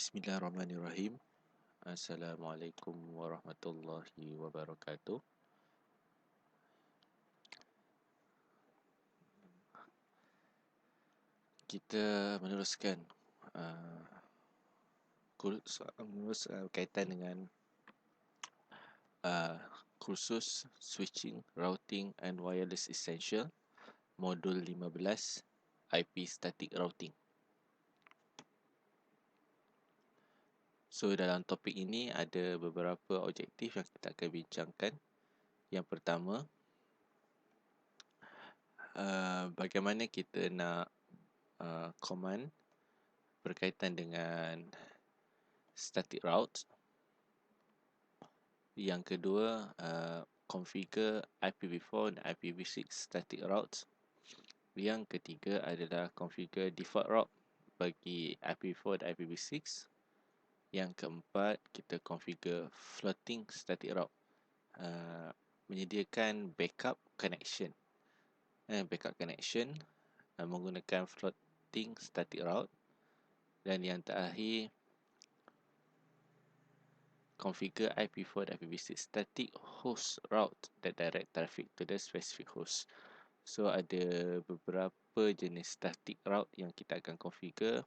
Bismillahirrahmanirrahim. Assalamualaikum warahmatullahi wabarakatuh. Kita meneruskan kaitan dengan kursus Switching, Routing and Wireless Essential Modul 15 IP Static Routing. So dalam topik ini ada beberapa objektif yang kita akan bincangkan. Yang pertama, bagaimana kita nak command berkaitan dengan static route. Yang kedua, configure IPv4 dan IPv6 static routes. Yang ketiga adalah configure default route bagi IPv4 dan IPv6. Yang keempat, kita configure floating static route, menyediakan backup connection. Menggunakan floating static route. Dan yang terakhir, configure IP4 dan IPv6 static host route that direct traffic to the specific host. So ada beberapa jenis static route yang kita akan configure.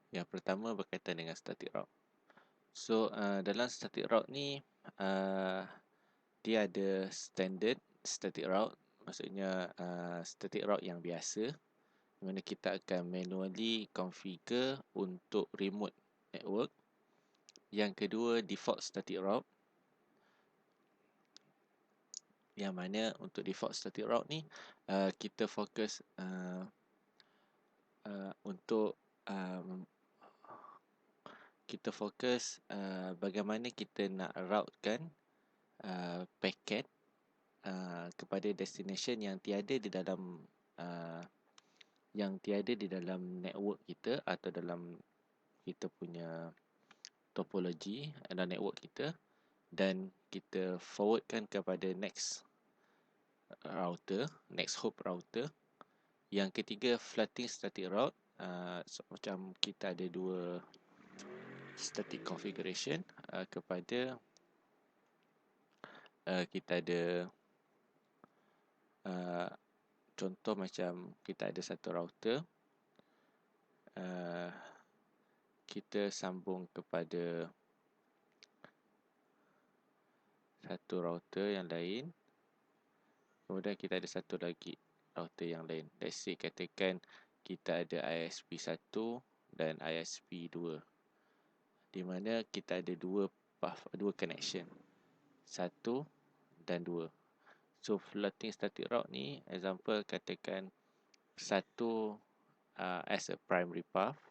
Yang pertama berkaitan dengan static route. So dalam static route ni dia ada standard static route, maksudnya static route yang biasa, di mana kita akan manually configure untuk remote network. Yang kedua, default static route, yang mana untuk default static route ni kita fokus untuk kita fokus bagaimana kita nak routekan paket kepada destination yang tiada di dalam network kita atau dalam kita punya topologi dalam network kita, dan kita forwardkan kepada next hop router. Yang ketiga, floating static route. Macam kita ada dua static configuration kepada kita ada contoh macam kita ada satu router, kita sambung kepada satu router yang lain, kemudian kita ada satu lagi router yang lain. Let's say katakan kita ada ISP 1 dan ISP 2, di mana kita ada dua connection, 1 dan 2. So floating static route ni, example katakan 1 as a primary path.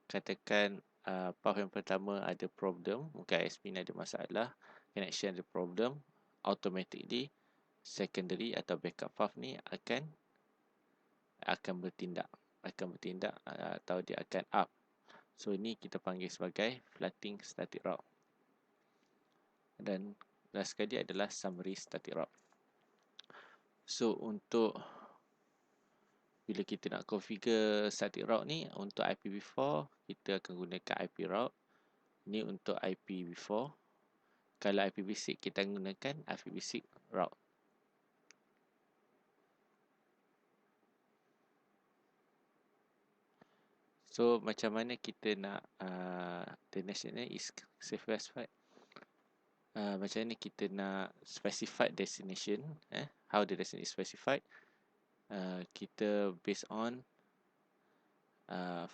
Katakan path yang pertama ada problem, mungkin ISP ni ada masalah, connection ada problem, automatically secondary atau backup path ni akan bertindak atau dia akan up. So ini kita panggil sebagai floating static route. Dan last sekali adalah summary static route. So untuk bila kita nak configure static route ni, untuk IPv4 kita akan gunakan IP route. Ni untuk IPv4. Kalau IPv6 kita gunakan IPv6 route. So macam mana kita nak the national is specified. Macam mana kita nak specified destination, how the destination is specified. Kita based on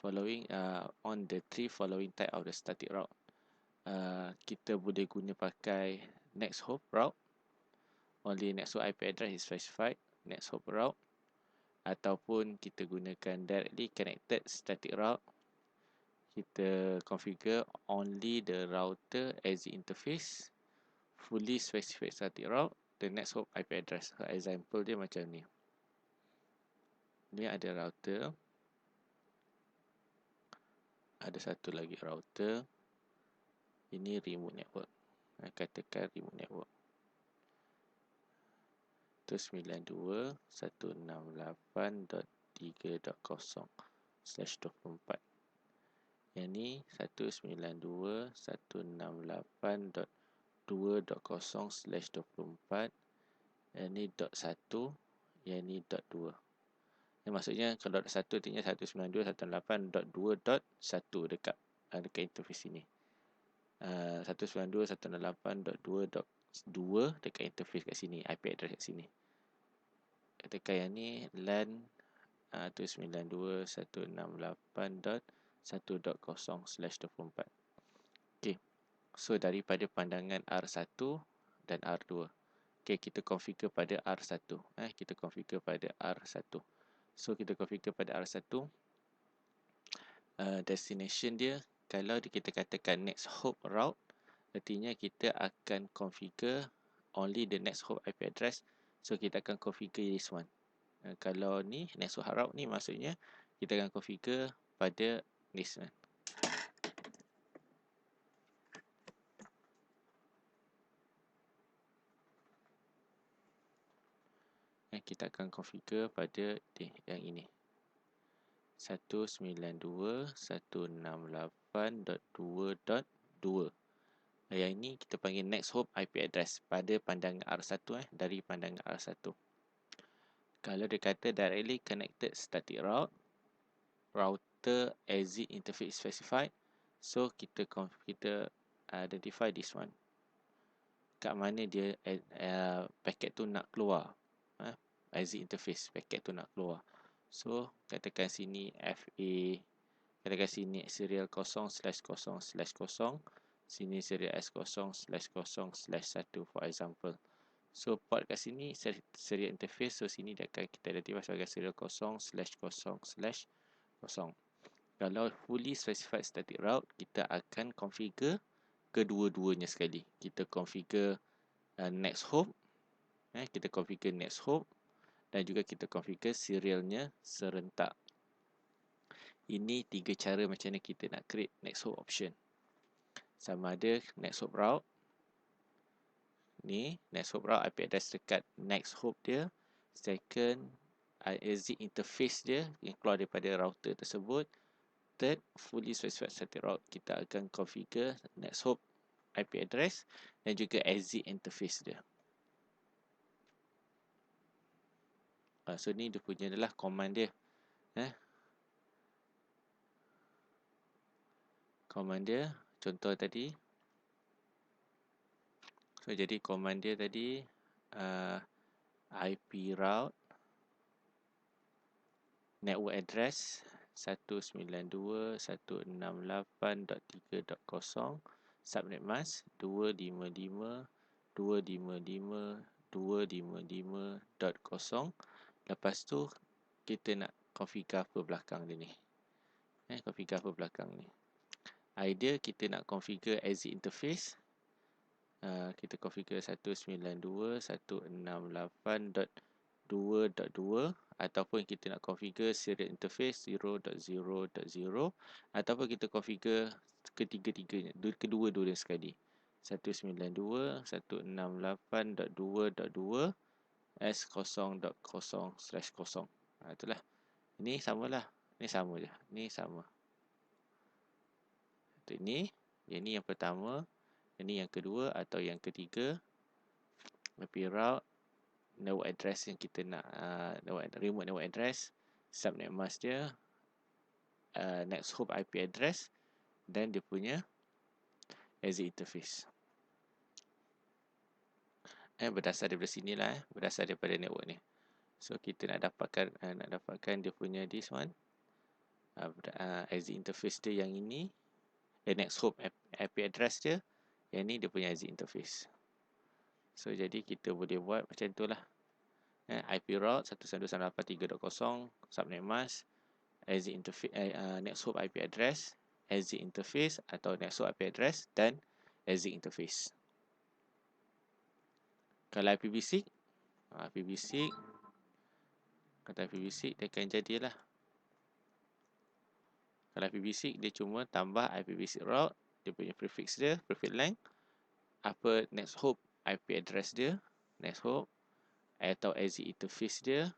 following on the three following type of the static route. Kita boleh guna pakai next hop route, only next hop IP address is specified, next hop route, ataupun kita gunakan directly connected static route. Kita configure only the router as the interface, fully specified static route, the next hop IP address. Example dia macam ni. Ni ada router, ada satu lagi router, ini remote network. Katakan remote network. 192.168.3.0/24. Yang ni 192.168.2.0/24. Yang ni dot 1, yang ni dot 2. Maksudnya kalau dot 1 artinya 192.168.2.1 dekat interface sini. 192.168.2.2 dekat interface kat sini, IP address kat sini. Tekan yang ni LAN 192.168.1.0/24. Okey. So daripada pandangan R1 dan R2. Okey, kita configure pada R1. Kita configure pada R1. So kita configure pada R1. Destination dia, kalau kita katakan next hop route, artinya kita akan configure only the next hop IP address. So kita akan configure this one. Kalau ni next hop route ni, maksudnya kita akan configure pada this one. Kita akan configure pada yang ini, 192.168.2.2. Yang ini kita panggil next hop IP address pada pandangan R1, dari pandangan R1. Kalau dia kata directly connected static route, router exit interface specified, so kita identify this one. Kat mana dia paket tu nak keluar, exit interface paket tu nak keluar. So katakan sini FA, katakan sini serial 0/0/0, sini serial S0/0/1 for example. So port kat sini serial interface, so sini dia akan kita identify sebagai serial 0/0/0. Kalau fully specified static route, kita akan configure kedua-duanya sekali. Kita configure next hop, kita configure next hop, dan juga kita configure serialnya serentak. Ini 3 cara macam mana kita nak create next hop option. Sama ada next hop route, ni next hop route IP address dekat next hop dia. Second, exit interface dia yang keluar daripada router tersebut. Third, fully specified static route, kita akan configure next hop IP address dan juga exit interface dia. So ni dia punya adalah command dia. Command dia, contoh tadi. So jadi command dia tadi IP route network address 192.168.3.0 subnet mask 255.255.255.0. Lepas tu kita nak configure apa belakang dia ni. Configure apa belakang ni. Idea kita nak configure exit interface. Kita configure 192.168.2.2 ataupun kita nak configure serial interface 0.0.0 ataupun kita configure ketiga-tiganya, kedua-dua sekali. 192.168.2.2 S0.0/0. Itulah. Ini samalah. Ini sama je. Ini sama. Ini yang pertama, ini yang kedua atau yang ketiga. IP route network address yang kita nak remote network address, subnet mask dia, next hop IP address dan dia punya exit interface. Berdasar daripada sinilah, berdasar daripada network ni. So kita nak dapatkan dia punya this one, exit interface dia yang ini, next hop IP address dia, yang ni dia punya exit interface. So jadi kita boleh buat macam itulah. IP route 192.168.3.0 subnet mask, exit interface, next hop IP address, exit interface atau next hop IP address dan exit interface. Kalau IPv6, kata IPv6 dia akan jadilah. Kalau IPv6 dia cuma tambah IPv6 route, dia punya prefix dia, prefix length, apa next hop IP address dia, next hop, atau exit interface dia,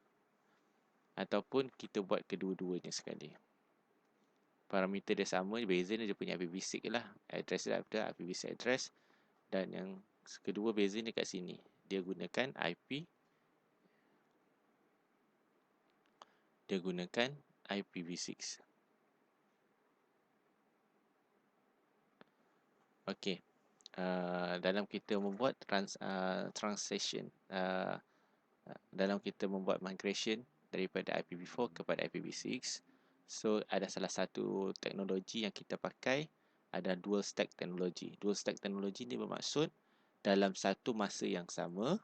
ataupun kita buat kedua-duanya sekali. Parameter dia sama, beza dia punya IPv6 lah. Address dia ada IPv6 address, dan yang kedua beza ni kat sini. Dia gunakan IPv6. Okey. Dalam kita membuat transition, dalam kita membuat migration daripada IPv4 kepada IPv6, so ada salah satu teknologi yang kita pakai, ada dual stack teknologi. Dual stack teknologi ni bermaksud dalam satu masa yang sama,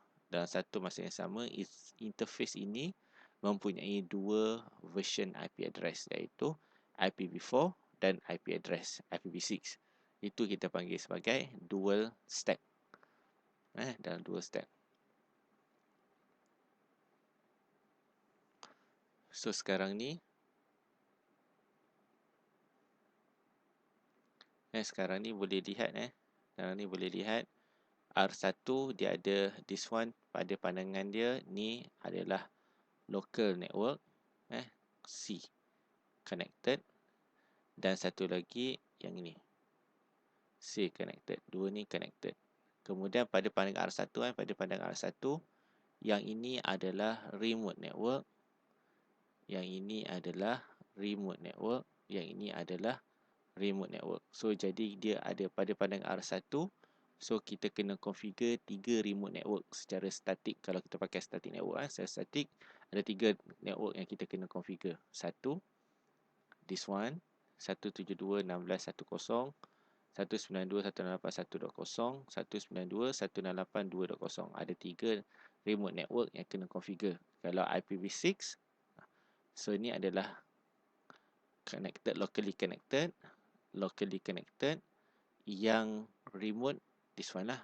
interface ini mempunyai dua version IP address, iaitu IPv4 dan IP address IPv6. Itu kita panggil sebagai dual stack. Dalam dual stack. So sekarang ni boleh lihat sekarang ni boleh lihat R1 dia ada this one, pada pandangan dia ni adalah local network, C connected, dan satu lagi yang ini C connected. Dua ni connected. Kemudian pada pandangan R1 yang ini adalah remote network, yang ini adalah remote network, yang ini adalah remote network. So jadi dia ada pada pandangan R1, so kita kena configure 3 remote network secara statik. Kalau kita pakai static network, secara statik ada 3 network yang kita kena configure. Satu, this one, 172.16.10, 192.168.1.20, 192.168.2.20. Ada 3 remote network yang kena configure. Kalau IPv6, so ini adalah locally connected, yang remote this one lah,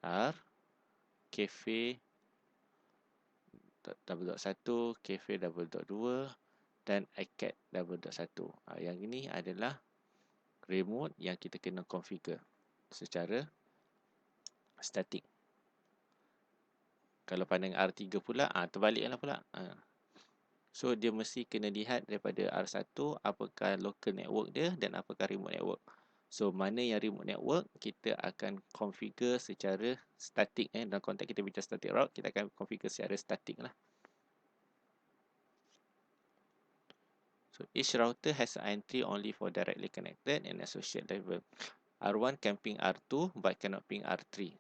R cafe .1, cafe .2, dan icat .1. Yang ini adalah remote yang kita kena configure secara statik. Kalau pandang R3 pula, terbaliklah pula. So dia mesti kena lihat daripada R1 apakah local network dia dan apakah remote network. So mana yang remote network kita akan configure secara statik. Dalam konteks kita bincang static route, kita akan configure secara statik lah. So each router has an entry only for directly connected and associate level. R1 can ping R2 but cannot ping R3.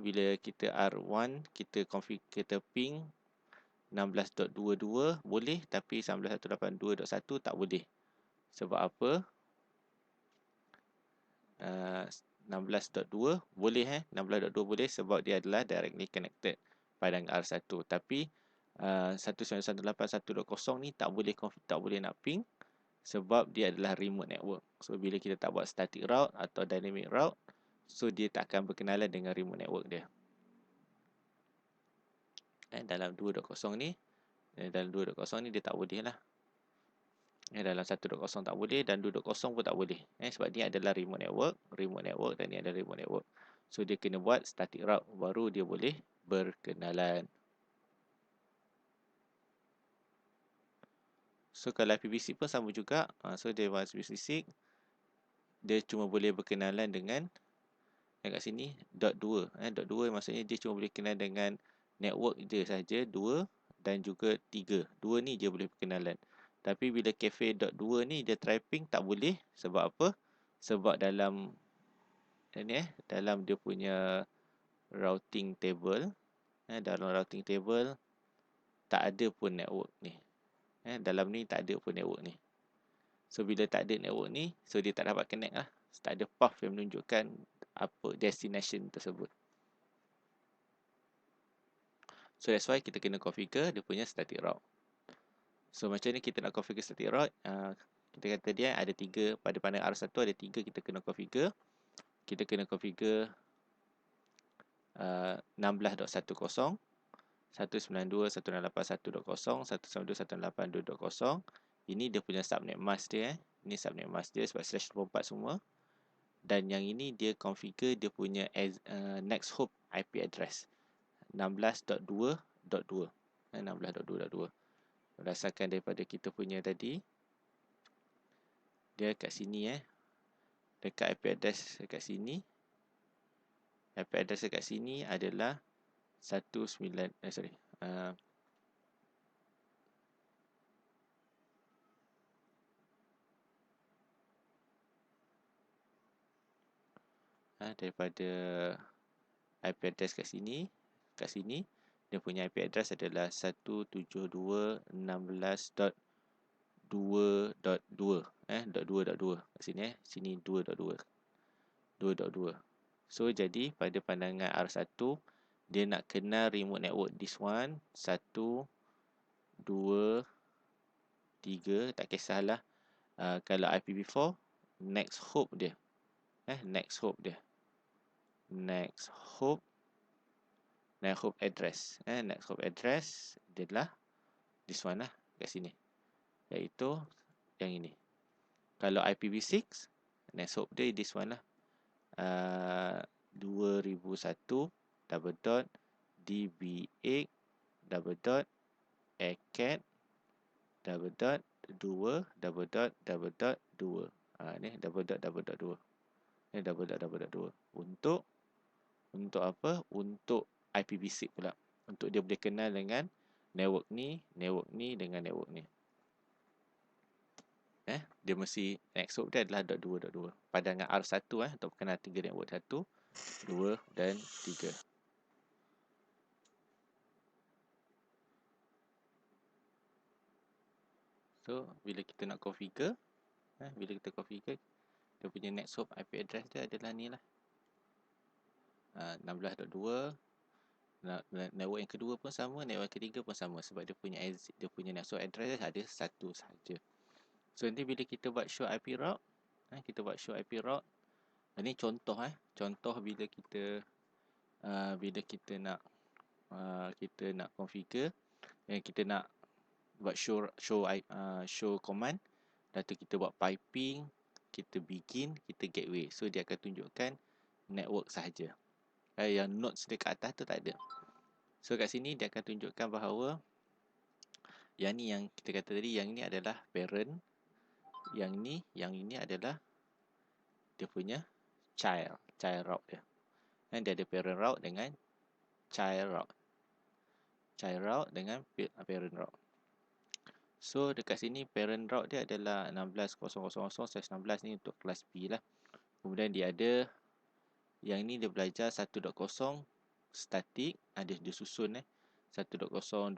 Bila kita R1 kita ping 16.22 boleh, tapi 19.168.2.1 tak boleh. Sebab apa? 16.2 boleh 16.2 boleh sebab dia adalah directly connected pada R1. Tapi 192.168.1.0 ni tak boleh nak ping sebab dia adalah remote network. So bila kita tak buat static route atau dynamic route, so dia tak akan berkenalan dengan remote network dia. Dalam 2.0 ni, dia tak boleh lah. Dalam 1.0 tak boleh dan 2.0 pun tak boleh. Sebab ni adalah remote network dan ni adalah remote network. So dia kena buat static route baru dia boleh berkenalan. So kalau IPv6 pun sama juga. So dia buat IPv6, dia cuma boleh berkenalan dengan kat sini .2. .2 maksudnya dia cuma boleh kenalan dengan network dia saja 2 dan juga 3. 2 ni dia boleh berkenalan. Tapi bila cafe.2 ni dia try ping tak boleh. Sebab apa? Sebab dalam dia punya routing table, dalam routing table tak ada pun network ni. Dalam ni tak ada pun network ni. So bila tak ada network ni, so dia tak dapat connect lah. Tak ada path yang menunjukkan apa destination tersebut. So that's why kita kena configure dia punya static route. So macam ni kita nak configure static route. Kita kata dia ada 3, pada panel R1 ada 3 kita kena configure. Kita kena configure 16.10, 192.168.1.0, 192.168.2.0. Ini dia punya subnet mask dia. Ini subnet mask dia sebab /24 semua. Dan yang ini dia configure dia punya next hop IP address 16.2.2. 16.2.2. Berdasarkan daripada kita punya tadi, dia kat sini dekat IP address dekat sini. IP address dekat sini adalah 19 daripada IP address kat sini dia punya IP address adalah 172.16.2.2 .2.2 kat sini sini 2.2. So jadi pada pandangan R1 dia nak kenal remote network this one 1 2 3, tak kisahlah. Kalau IPv4 next hop dia next hop address next hop address dia adalah this one lah kat sini, iaitu yang ini. Kalau IPv6 next hop dia this one lah, 2001.db8 .2.2.2. Ni .2.2. Untuk apa? Untuk IPv6 pula. Untuk dia boleh kenal dengan network ni dengan network ni. Dia mesti next hop dia adalah .2.2. Pandangan R1 untuk kenal 3 network 1, 2 dan 3. So, bila kita nak configure, dia punya next hop IP address dia adalah ni lah. 16.2. Network yang kedua pun sama, network yang ketiga pun sama sebab dia punya next hop address dia ada satu sahaja. So, nanti bila kita buat show IP route, ini contoh contoh bila kita nak configure, kita nak buat show command, lepas tu kita buat piping, kita begin, kita gateway. So dia akan tunjukkan network sahaja. Yang nodes dekat atas tu tak ada. So kat sini dia akan tunjukkan bahawa yang ni yang kita kata tadi, yang ni adalah parent, yang ini adalah dia punya child route dia. Dan dia ada parent route dengan child route dengan parent route. So dekat sini parent route dia adalah 16.0.0/16 ni untuk kelas B lah. Kemudian dia ada yang ni dia belajar 1.0 static, ada dia susun 1.0, 2.0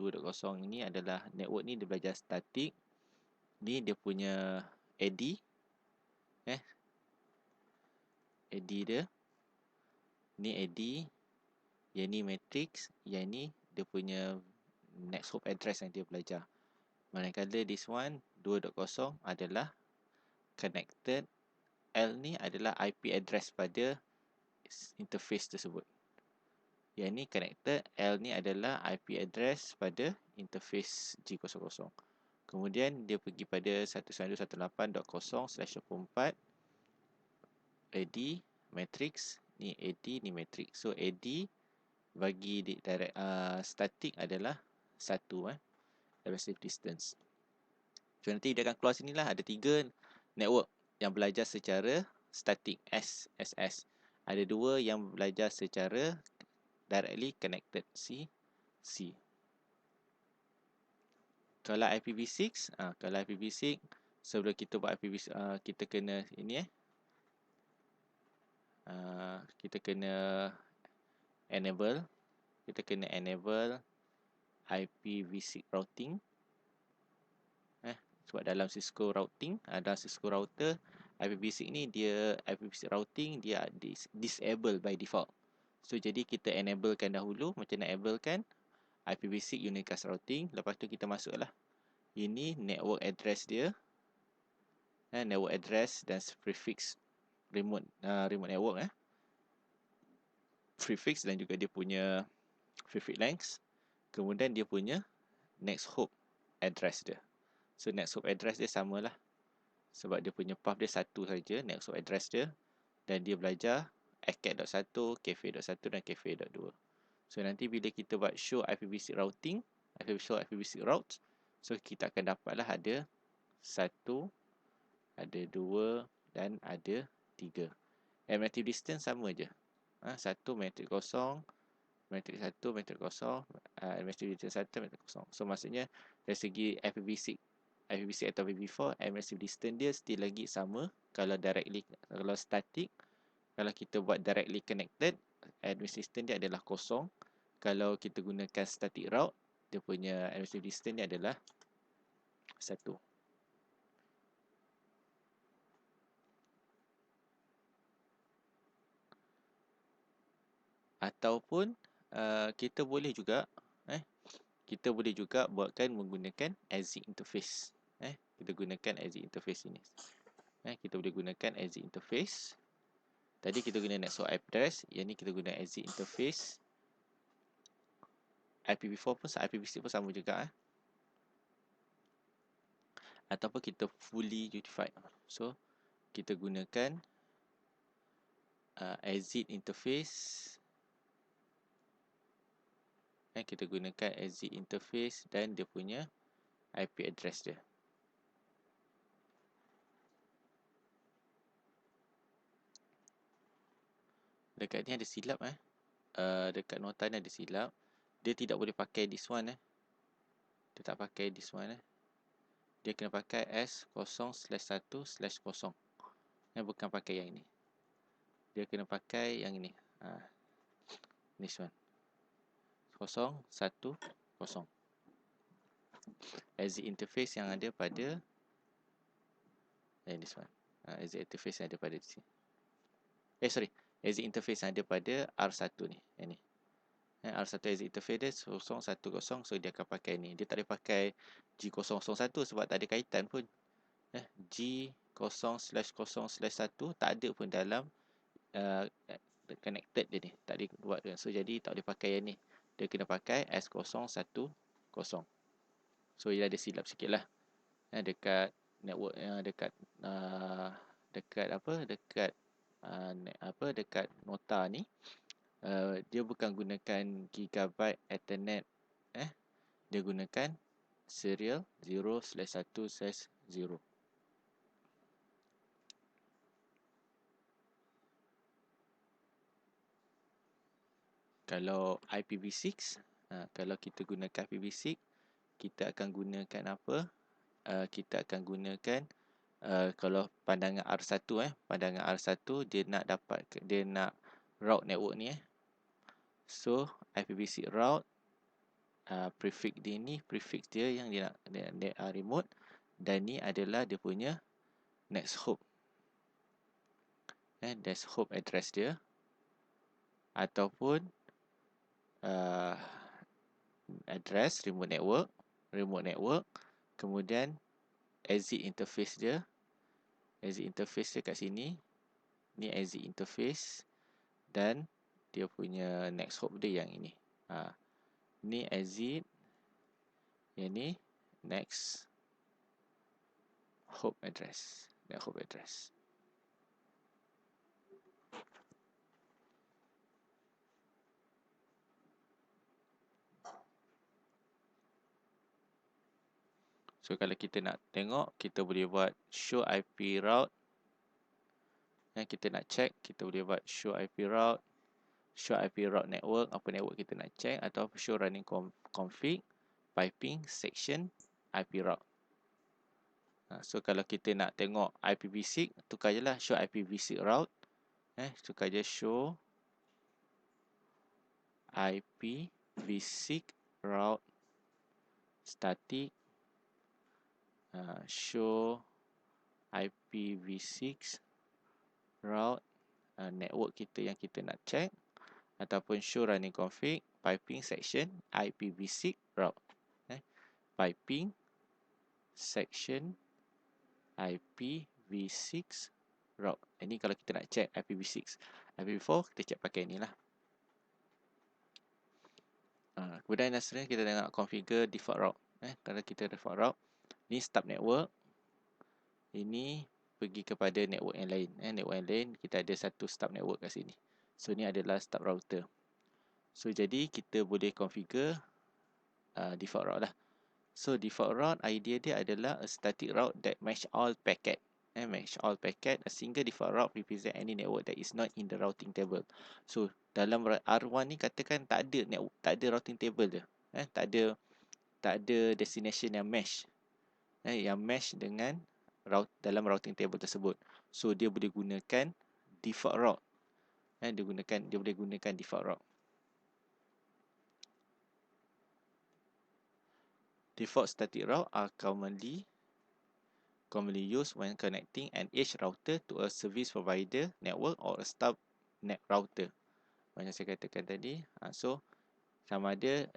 ini adalah network ni dia belajar static. Ni dia punya AD AD dia. Ni AD, yang ni matrix, yang ni dia punya next hop address yang dia belajar. Manakala this one 2.0 adalah connected. L ni adalah IP address pada interface tersebut. Yang ni connected, L ni adalah IP address pada interface G00. Kemudian dia pergi pada 192.168.0/24 AD matrix, ni AD ni matrix. So AD bagi direct static adalah 1 relative distance. So nanti dia akan keluar sini lah, ada 3 network yang belajar secara static SSS. Ada 2 yang belajar secara directly connected C. Kalau IPv6, sebelum kita buat IPv6, kita kena ini kita kena enable IPv6 routing. Sebab dalam Cisco routing, dalam Cisco router, IPv6 ni IPv6 routing dia disable by default. So jadi kita enablekan dahulu. Macam nak enablekan IPv6 unicast routing, lepas tu kita masuklah ini network address dia, network address dan prefix remote network prefix dan juga dia punya prefix length. Kemudian dia punya next hop address dia. So next hop address dia samalah sebab dia punya path dia satu saja, next hop address dia. dan dia belajar ACAT.1, Cafe.1 dan Cafe.2. So nanti bila kita buat show IPv6 routing, show IPv6 routes, so kita akan dapatlah ada 1, ada 2 dan ada 3. And relative distance sama je. 1 metrik kosong, metrik 1, metrik kosong, metrik distance 1, metrik kosong. So maksudnya dari segi IPv6 atau IPv4, relative distance dia still lagi sama. Kalau directly, kalau static, kalau kita buat directly connected, relative distance dia adalah kosong. Kalau kita gunakan static route, dia punya relative distance dia adalah 1. Ataupun kita boleh juga buatkan menggunakan exit interface. Kita gunakan exit interface ini. Kita boleh gunakan exit interface. Tadi kita guna network address, yang ni kita guna exit interface. IPv4 pun IPv6 pun sama juga. Ataupun kita fully unified. So kita gunakan exit interface. Kita gunakan exit interface dan dia punya IP address dia. Dekat ni ada silap dekat nota ni ada silap. Dia tidak boleh pakai this one Dia tak pakai this one Dia kena pakai S0/1/0. Bukan pakai yang ini. Dia kena pakai yang ini. This one. 0, 1, 0. Exit interface yang ada pada this one. Exit interface yang ada pada sini. Exit interface yang ada pada R1 ni. Yang ni. R1 exit interface dia 0, 1, 0. So dia akan pakai ni. Dia tak boleh pakai G001 sebab tak ada kaitan pun. G0/0/1 tak ada pun dalam connected dia ni. Tak boleh buat. So jadi tak boleh pakai yang ni. Dia kena pakai S010. So dia ada silap sikit lah. Dekat network dekat dekat nota ni, dia bukan gunakan gigabyte Ethernet. Dia gunakan serial 0/1/0. Kalau IPv6, kalau kita gunakan IPv6, kita akan gunakan apa? Kita akan gunakan kalau pandangan R1 pandangan R1 dia nak route network ni So IPv6 route, prefix dia ni, prefix dia yang dia nak remote, dan ni adalah dia punya next hop. That's hop address dia. Ataupun address remote network, kemudian exit interface dia. Exit interface dia kat sini. Ni exit interface dan dia punya next hop dia yang ini. Ni exit, yang ni next hop address. Next hop address. So kalau kita nak tengok, kita boleh buat show IP route. Kita nak check, kita boleh buat show IP route, show IP route network, apa network kita nak check, atau show running config, piping, section, IP route. So kalau kita nak tengok IPv6, tukar je lah show IPv6 route. Tukar je show IPv6 route static, show IPv6 route network kita yang kita nak check, ataupun show running config, piping, section, IPv6 route. Piping, section, IPv6 route. Ini kalau kita nak check IPv6. IPv4 kita check pakai ni lah. Kemudian seterusnya kita tengok configure default route. Kalau kita default route, ni stub network, ini pergi kepada network yang lain. Network yang lain, kita ada satu stub network kat sini. So, ni adalah stub router. So, jadi kita boleh configure default route lah. So, default route, idea dia adalah a static route that match all packet. Match all packet, a single default route represent any network that is not in the routing table. So, dalam R1 ni katakan tak ada network, tak ada routing table dia. Tak ada destination yang mesh. Yang mesh dengan dalam routing table tersebut. So, dia boleh gunakan default route. Dia boleh gunakan default route. Default static route are commonly used when connecting an edge router to a service provider network or a stub net router. Macam saya katakan tadi, so sama ada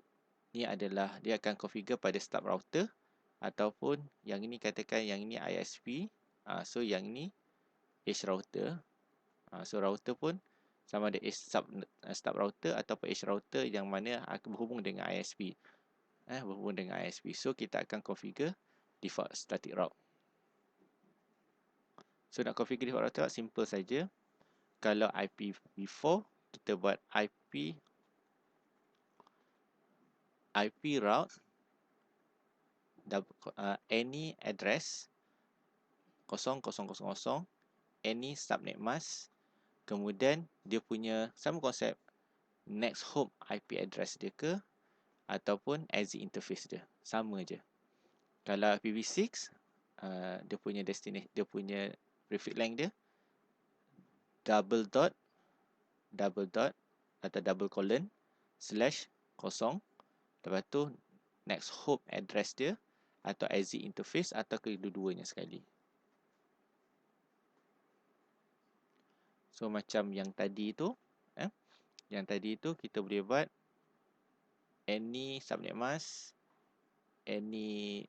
ni adalah dia akan configure pada stub router ataupun yang ini katakan yang ini ISP, so yang ini edge router. So router pun sama ada edge stub router ataupun edge router yang mana akan berhubung dengan ISP. Berhubung dengan ISP. So kita akan configure default static route. So nak configure default router simple saja. Kalau IPv4 kita buat IP route any address 0000 any subnet mask, kemudian dia punya sama konsep next hop IP address dia ke ataupun exit interface dia, sama je. Kalau IPv6 dia punya destination, dia punya prefix length dia double dot atau double colon /0, lepas tu next hop address dia atau exit interface atau kedua-duanya sekali. So macam yang tadi tu, kita boleh buat any subnet mask, any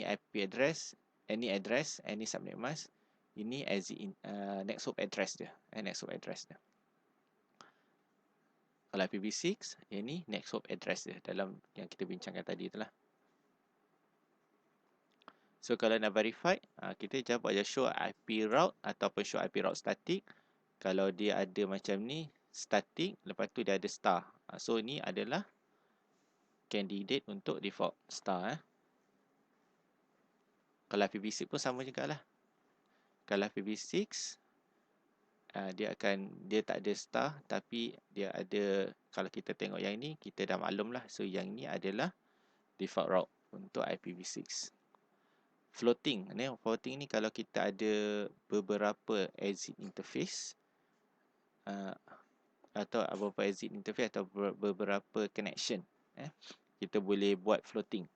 IP address, any subnet mask. Ini exit next hop address dia, Kalau IPv6, ini next hop address dia dalam yang kita bincangkan tadi itulah. So kalau nak verify, kita je buat show IP route ataupun show IP route static. Kalau dia ada macam ni, static, lepas tu dia ada star. So ni adalah candidate untuk default star. Kalau IPv6 pun sama juga lah. Kalau IPv6, dia tak ada star, tapi dia ada, kalau kita tengok yang ni, kita dah maklum lah. So yang ni adalah default route untuk IPv6. Floating ni kalau kita ada beberapa exit interface atau beberapa exit interface atau beberapa connection, kita boleh buat floating.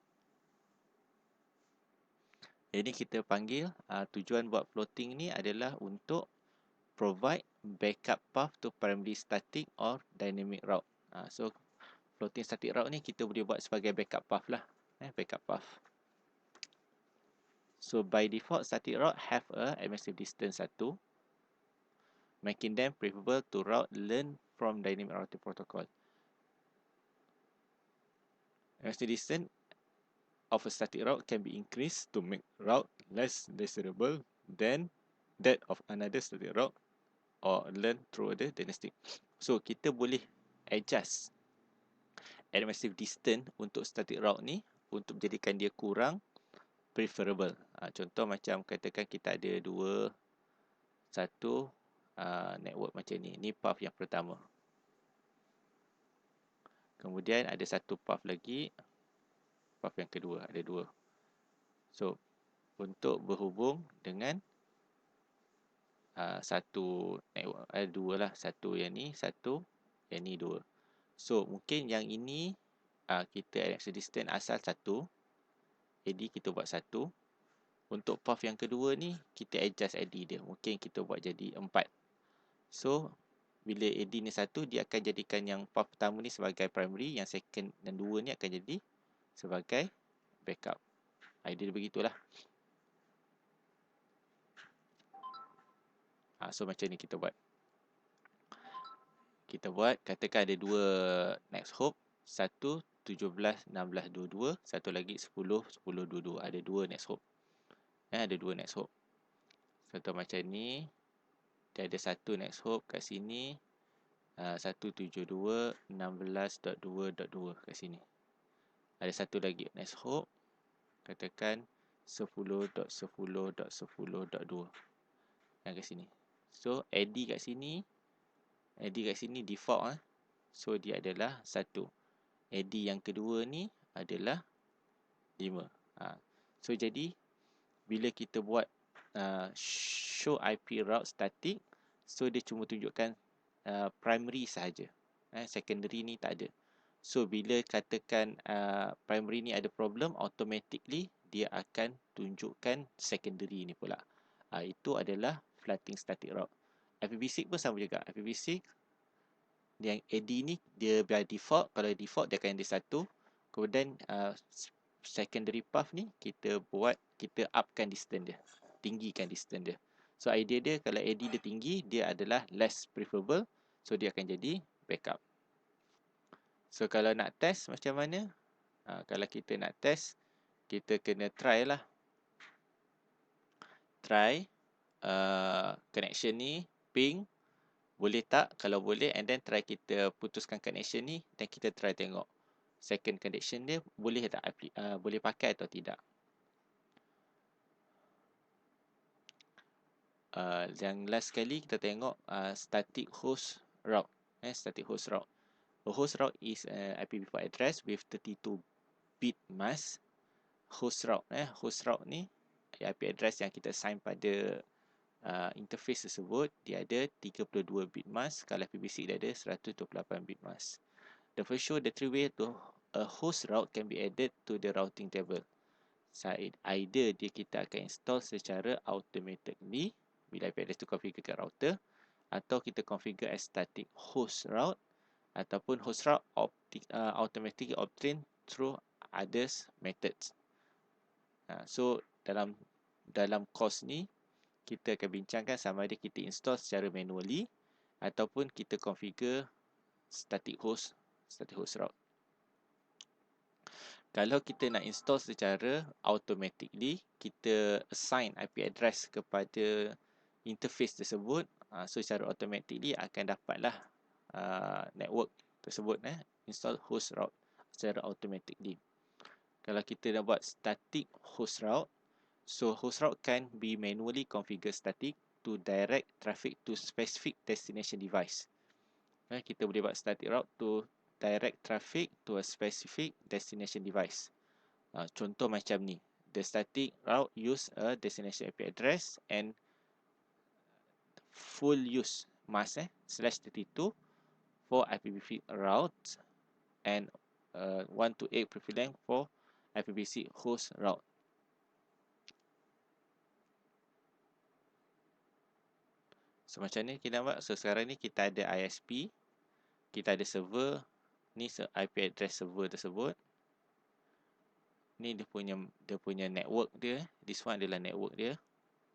Jadi kita panggil tujuan buat floating ni adalah untuk provide backup path to primary static or dynamic route. So floating static route ni kita boleh buat sebagai backup path lah, backup path. So by default static route have a administrative distance 1, making them preferable to route learn from dynamic routing protocol. Administrative distance of a static route can be increased to make route less desirable than that of another static route or learn through the dynastic. So kita boleh adjust administrative distance untuk static route ni untuk menjadikan dia kurang preferable. Contoh macam katakan kita ada satu network macam ni. Ni path yang pertama. Kemudian ada satu path lagi, path yang kedua, ada 2. So untuk berhubung dengan satu network, ada 2 lah, satu yang ni, satu yang ni 2. So mungkin yang ini kita administrative distance asal 1, AD kita buat 1. Untuk path yang kedua ni kita adjust AD dia, mungkin kita buat jadi 4. So bila AD ni 1, dia akan jadikan yang path pertama ni sebagai primary, yang second dan 2 ni akan jadi sebagai backup. Idea begitulah. So macam ni kita buat. Katakan ada 2 next hop, satu 17, 16, 22, satu lagi 10, 10, 22. Ada 2 next hop. Ada 2 next hop. Contoh macam ni, dia ada satu next hop kat sini, 172.16.2.2 kat sini. Ada satu lagi next hop, katakan 10.10.10.2 yang kat sini. So AD kat sini default so dia adalah 1. AD yang kedua ni adalah 5. So jadi bila kita buat show IP route static, so dia cuma tunjukkan primary sahaja. Secondary ni tak ada. So bila katakan primary ni ada problem, automatically dia akan tunjukkan secondary ni pula. Itu adalah flooding static route. IPv6 pun sama juga. IPv6 yang AD ni dia by default, kalau default dia akan ada 1. Kemudian secondary path ni kita upkan distance dia, tinggikan distance dia. So idea dia kalau AD dia tinggi, dia adalah less preferable, so dia akan jadi backup. So kalau nak test macam mana? Kalau kita nak test, kita kena try lah. Try connection ni, ping, boleh tak? Kalau boleh, and then try kita putuskan connection ni, dan kita try tengok second connection dia boleh tak boleh pakai atau tidak. Yang last sekali kita tengok static host route. Static host route. A host route is IPv4 address with 32-bit mask. Host route. Host route ni IP address yang kita assign pada interface tersebut, dia ada 32 bit mask. Kalau IPv6 dia ada 128 bit mask. The first show the three way to a host route can be added to the routing table. Either kita akan install secara automatically bila IP address tu configure kat router, atau kita configure as static host route, ataupun host route automatically obtained through others methods. So dalam course ni kita akan bincangkan sama ada kita install secara manually ataupun kita configure static host route. Kalau kita nak install secara automatically, kita assign IP address kepada interface tersebut, so secara automatically akan dapatlah network tersebut install host route secara automatically. Kalau kita dah buat static host route, so host route can be manually configured static to direct traffic to specific destination device. Kita boleh buat static route to direct traffic to a specific destination device. Contoh macam ni. The static route use a destination IP address and full use mask /32 for IPv4 route and 128 preferred length for IPv6 host route. So macam ni kita nampak. So sekarang ni kita ada ISP, kita ada server, ni IP address server tersebut. Ni dia punya network dia. This one adalah network dia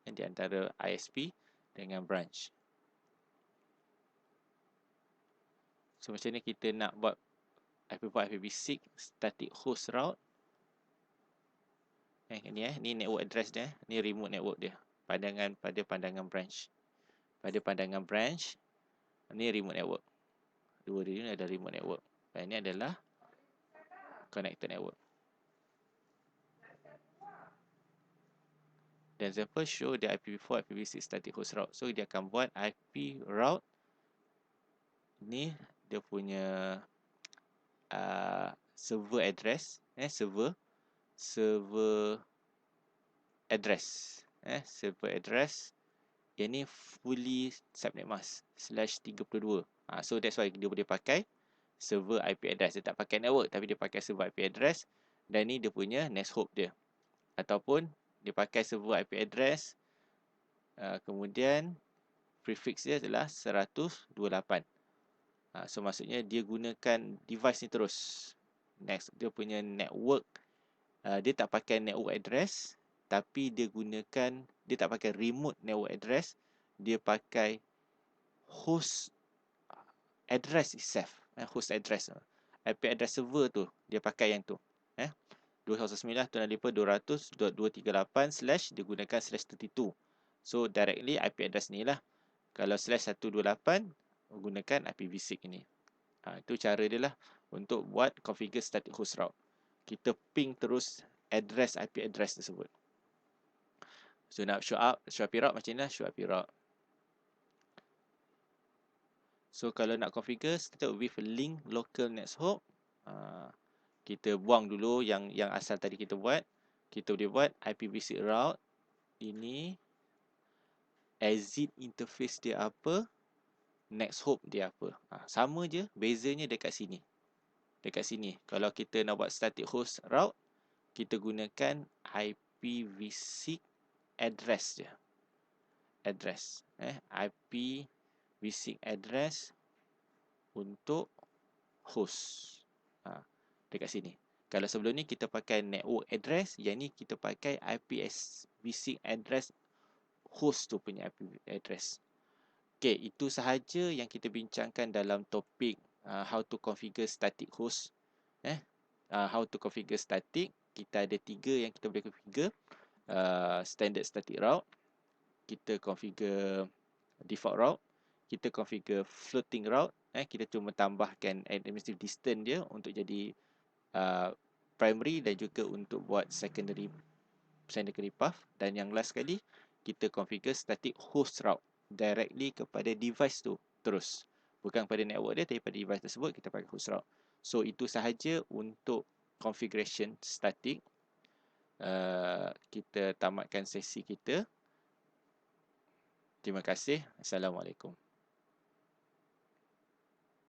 di antara ISP dengan branch. So macam ni kita nak buat IPv6 static host route. Ni network address dia, ni remote network dia. Pada pandangan branch. Pada pandangan branch, ni remote network. Dua dia ni ada remote network. Dan ini adalah connected network. Dan example show the IPv4, IPv6 static host route. So dia akan buat IP route. Ni dia punya server address, server address, server address. Yang ni fully subnet mask /32. So that's why dia boleh pakai server IP address. Dia tak pakai network, tapi dia pakai server IP address. Dan ni dia punya next hop dia. Ataupun dia pakai server IP address, kemudian prefix dia adalah 128. So maksudnya dia gunakan device ni terus. Next, dia punya network, dia tak pakai network address, tapi dia tak pakai remote network address, dia pakai host address itself. Host address, IP address server tu, dia pakai yang tu. 209.200.238/ dia gunakan /32 So directly IP address ni lah. Kalau /128 gunakan IPv6 ini. Itu cara dia lah untuk buat configure static host route. Kita ping terus address IP address tersebut. So nak show IP route macam ni lah, show IP route. So kalau nak configure start with link local next hop, kita buang dulu yang asal tadi kita buat. Kita boleh buat IPv6 route ini, exit interface dia apa, next hop dia apa. Sama je, bezanya dekat sini. Dekat sini, kalau kita nak buat static host route, kita gunakan IPv6 address je. Address. IPv6 address untuk host. Dekat sini. Kalau sebelum ni kita pakai network address, yang ni kita pakai IPv6 address host tu punya IP address. Okay, itu sahaja yang kita bincangkan dalam topik how to configure static host. How to configure static, kita ada 3 yang kita boleh configure. Standard static route, kita configure default route, kita configure floating route. Kita cuma tambahkan administrative distance dia untuk jadi primary dan juga untuk buat secondary path. Dan yang last sekali, kita configure static host route directly kepada device tu terus, bukan pada network dia, tapi pada device tersebut kita pakai host route. So itu sahaja untuk configuration static. Kita tamatkan sesi kita. Terima kasih. Assalamualaikum.